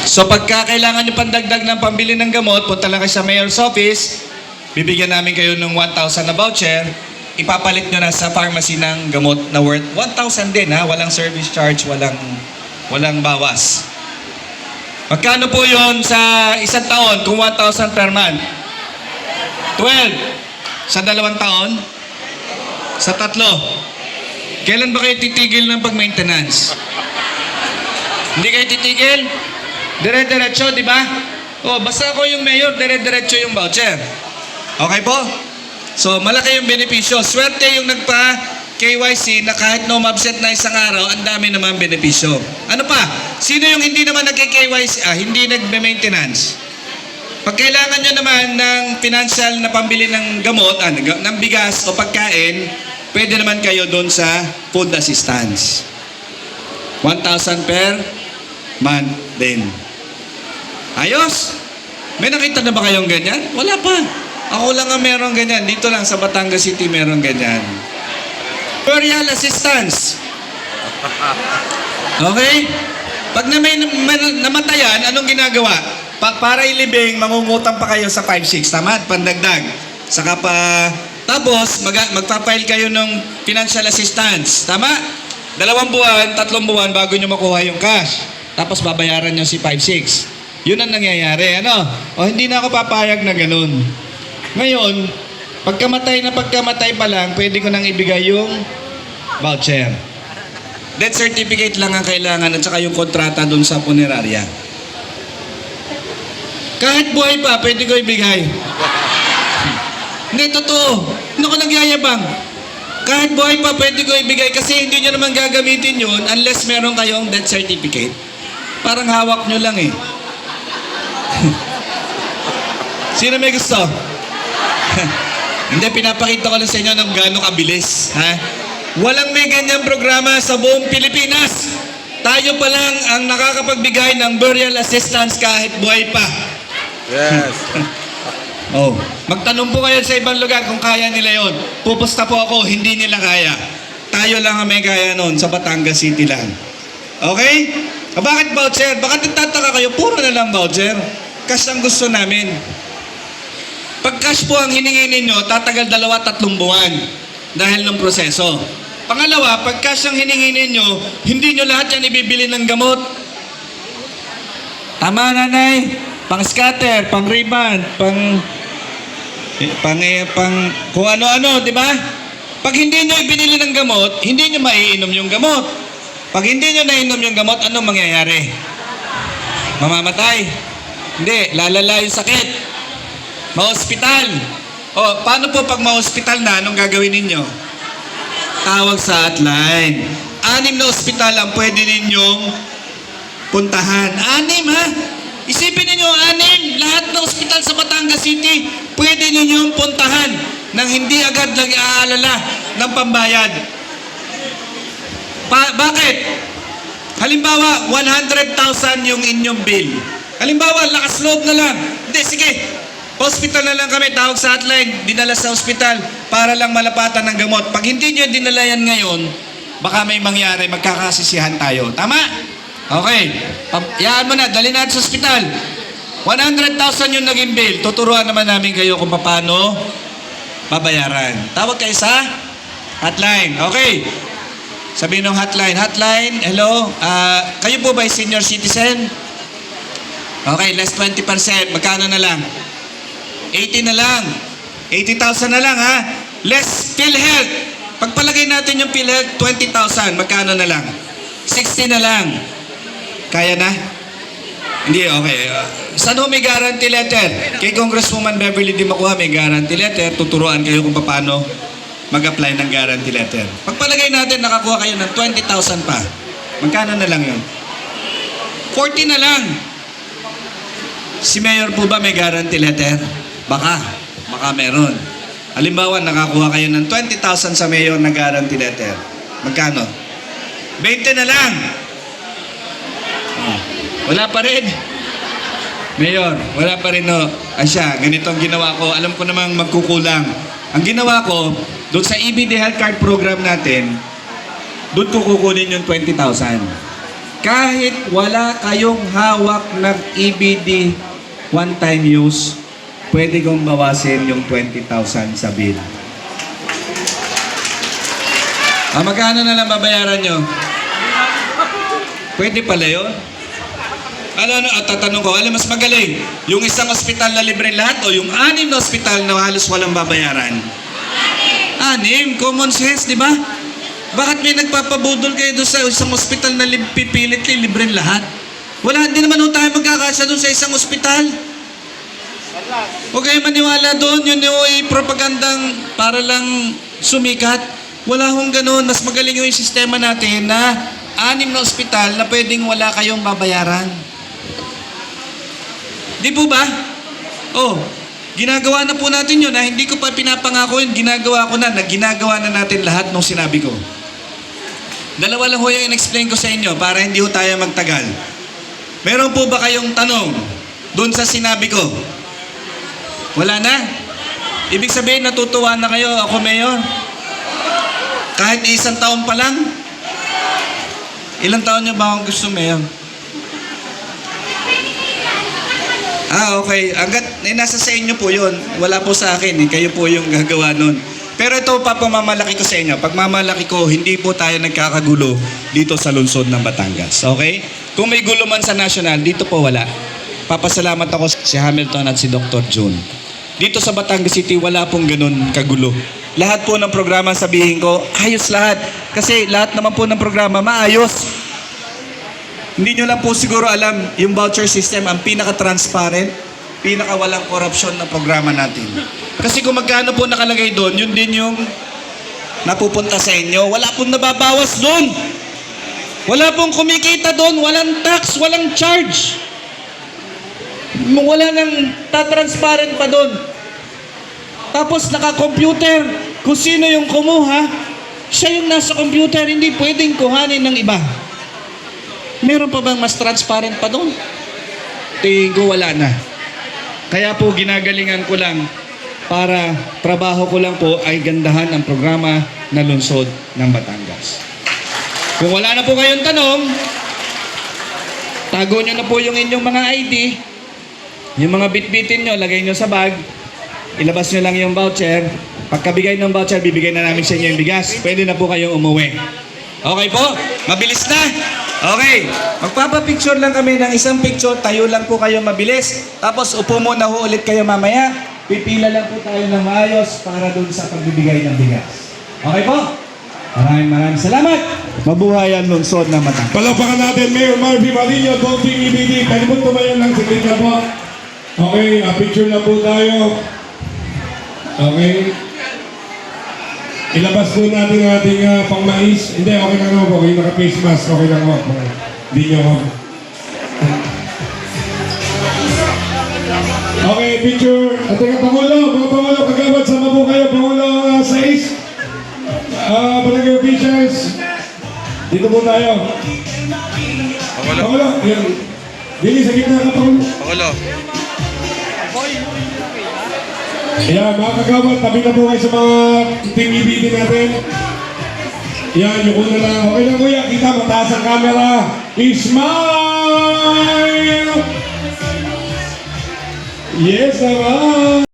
So pagka kailangan nyo pandagdag ng pambili ng gamot, punta lang kayo sa mayor's office, bibigyan namin kayo ng 1,000 na voucher, ipapalit nyo na sa pharmacy ng gamot na worth 1,000 din ha, walang service charge, walang bawas. Magkano po yon sa isang taon kung 1,000 per month? 12. Sa 2 taon? Sa 3. Kailan ba kayo titigil ng pag-maintenance? Hindi kayo titigil? Dire-diretso, di ba? O, basta ako yung mayor, dire-diretso yung voucher. Okay po? So, malaki yung benepisyo. Swerte yung nagpa-KYC na kahit no mabsent na isang araw, ang dami naman benepisyo. Ano pa? Sino yung hindi naman nagka-KYC, hindi nagbe-maintenance? Pag kailangan nyo naman ng financial na pambili ng gamot, ng bigas o pagkain, pwede naman kayo doon sa food assistance. 1,000 per month din. Ayos? May nakita na ba kayong ganyan? Wala pa. Ako lang ang meron ganyan. Dito lang sa Batangas City meron ganyan. Burial assistance. Okay? Pag na may namatayan, anong ginagawa? Para ilibing, mangungutang pa kayo sa 5-6. Tama? Pandagdag. Saka pa, tapos magpa-file kayo ng financial assistance. Tama? 2 buwan, 3 buwan bago nyo makuha yung cash. Tapos babayaran nyo si 5-6. Yun ang nangyayari. Ano? O hindi na ako papayag na ganun. Ngayon, pagkamatay pa lang, pwede ko nang ibigay yung voucher. Death certificate lang ang kailangan at saka yung kontrata dun sa punerarya. Kahit buhay pa, pwede ko ibigay. Hindi, totoo. Hindi ko nagyayabang. Kahit buhay pa, pwede ko ibigay kasi hindi nyo naman gagamitin yun unless meron kayong death certificate. Parang hawak nyo lang eh. Sino may gusto? Hindi, pinapakita ko lang sa inyo ng gaano kabilis. Ha? Walang may ganyang programa sa buong Pilipinas. Tayo pa lang ang nakakapagbigay ng burial assistance kahit buhay pa. Yes. Oh, magtanong po kayo sa ibang lugar kung kaya nila yon. Pupusta po ako, hindi nila kaya. Tayo lang ang may kaya noon sa Batangas City lang. Okay? Bakit voucher? Bakit nagtataka kayo? Puro na lang voucher. Cash ang gusto namin. Pag cash po ang hiningi ninyo, tatagal 2-3 buwan dahil ng proseso. Pangalawa, pag cash ang hiningi ninyo, hindi nyo lahat yan ibibili ng gamot. Tama, nanay? Pang scatter, pang ribbon, pang kung ano-ano, di ba? Pag hindi nyo ibinili ng gamot, hindi nyo maiinom yung gamot. Pag hindi nyo nainom yung gamot, ano mangyayari? Mamamatay. Hindi, lalala yung sakit. Ma-hospital. O, paano po pag ma-hospital na, anong gagawin ninyo? Tawag sa hotline. 6 na hospital ang pwede ninyong puntahan. 6, ha? Isipin ninyo, 6, lahat ng hospital sa Batangas City, pwede ninyong puntahan nang hindi agad nag-aalala ng pambayad. Bakit? Halimbawa, 100,000 yung inyong bill. Halimbawa, lakas loob na lang. Hindi, sige. Hospital na lang kami, tawag sa hotline, dinala sa hospital para lang malapatan ng gamot. Pag hindi nyo dinala yan ngayon, baka may mangyari, magkakasisihan tayo. Tama? Okay. Yaan mo na, dali natin sa hospital. 100,000 yung naging bill. Tuturuan naman namin kayo kung paano babayaran. Tawag kayo sa hotline. Okay. Sabihin ng hotline. Hotline, hello. Kayo po ba ay senior citizen? Okay, less 20%. Magkano na lang? 80 na lang. 80,000 na lang, ha? Less PhilHealth. Pagpalagay natin yung PhilHealth, 20,000. Magkano na lang? 60 na lang. Kaya na? Hindi, okay. Saan ho may guarantee letter? Kay Congresswoman Beverly Di Makuha may guarantee letter. Tuturuan kayo kung paano mag-apply ng guarantee letter. Pagpalagay natin, nakakuha kayo ng 20,000 pa. Magkano na lang yun? 40 na lang. Si Mayor po ba may guarantee letter? Baka meron. Halimbawa, nakakuha kayo ng 20,000 sa Mayor na guarantee letter. Magkano? 20 na lang. Wala pa rin. Mayor, wala pa rin, no. Asya, ganito ang ginawa ko. Alam ko namang magkukulang. Ang ginawa ko, doon sa EBD Health Card program natin, doon ko kukunin yung 20,000. kahit wala kayong hawak ng EBD one-time use, pwede kong bawasin yung 20,000 sa bill. Magkano na lang babayaran nyo? Pwede pala yun? Tatanong ko, mas magaling? Yung isang ospital na libre lahat o yung 6 na ospital na halos walang babayaran? 6, common sense, di ba? Bakit may nagpapabudol kayo doon sa isang ospital na pipilit libre lahat? Wala, hindi naman tayo magkakasya doon sa isang ospital. Huwag kayo maniwala doon, yun yung propagandang para lang sumikat. Wala hong ganun, mas magaling yung sistema natin na 6 na ospital na pwedeng wala kayong babayaran. Di po ba? Ginagawa na po natin yun. Hindi ko pa pinapangako yun. Ginagawa ko na. Ginagawa na natin lahat ng sinabi ko. Dalawa lang ho yung in-explain ko sa inyo para hindi ho tayo magtagal. Meron po ba kayong tanong doon sa sinabi ko? Wala na? Ibig sabihin natutuwa na kayo. Ako, Mayor. Kahit 1 taon pa lang. Ilang taon niyo ba akong gusto, Mayor? Okay. Hanggat nasa sa inyo po yun. Wala po sa akin. Kayo po yung gagawa nun. Pero ito pa pamamalaki ko sa inyo. Pagmamalaki ko, hindi po tayo nagkakagulo dito sa lungsod ng Batangas. Okay? Kung may gulo man sa national, dito po wala. Papasalamat ako si Hamilton at si Dr. June. Dito sa Batangas City, wala pong ganun kagulo. Lahat po ng programa, sabihin ko, ayos lahat. Kasi lahat naman po ng programa, maayos. Hindi nyo lang po siguro alam, yung voucher system, ang pinaka-transparent, pinaka-walang korupsyon na programa natin. Kasi kung magkano po nakalagay doon, yun din yung napupunta sa inyo. Wala pong nababawas doon. Wala pong kumikita doon. Walang tax, walang charge. Wala nang tatransparent pa doon. Tapos naka-computer. Kung sino yung kumuha, siya yung nasa computer. Hindi pwedeng kuhanin ng iba. Meron pa bang mas transparent pa doon? Tingin ko wala na. Kaya po ginagalingan ko lang para trabaho ko lang po ay gandahan ang programa na lungsod ng Batangas. Kung wala na po kayong tanong, tago nyo na po yung inyong mga ID, yung mga bitbitin nyo, lagay nyo sa bag, ilabas nyo lang yung voucher. Pagkabigay ng voucher, bibigay na namin sa inyo yung bigas. Pwede na po kayong umuwi. Okay po? Mabilis na? Okay. Magpapapicture lang kami ng isang picture. Tayo lang po kayo mabilis. Tapos upo muna ho ulit kayo mamaya. Pipila lang po tayo ng maayos para dun sa pagbibigay ng bigas. Okay po? Maraming salamat. Mabuhay ang lungsod ng Batangas. Palapakan natin Mayor Marvin Marillo, Bonting EBD. Pwede mo tumayan lang, siglit na po. Okay, picture na po tayo. Okay. Ilabas po natin ang ating pangmais. Hindi, okay lang ako. Okay, naka-face mask. Okay lang ako. Hindi nyo ako. Okay, picture. At mga Pangulo, kagawad, sama po kayo. Pangulo 6. Barangay officials. Dito po tayo. Pangulo. Yan. Dili, sa gitna ka, Pangulo. Pangulo. Yan, mga kagawad, tabi na po kayo sa mga team EBD natin. Yan, yung una lang. Okay lang kuya, kita mataas ang camera. Smile! Yes naman!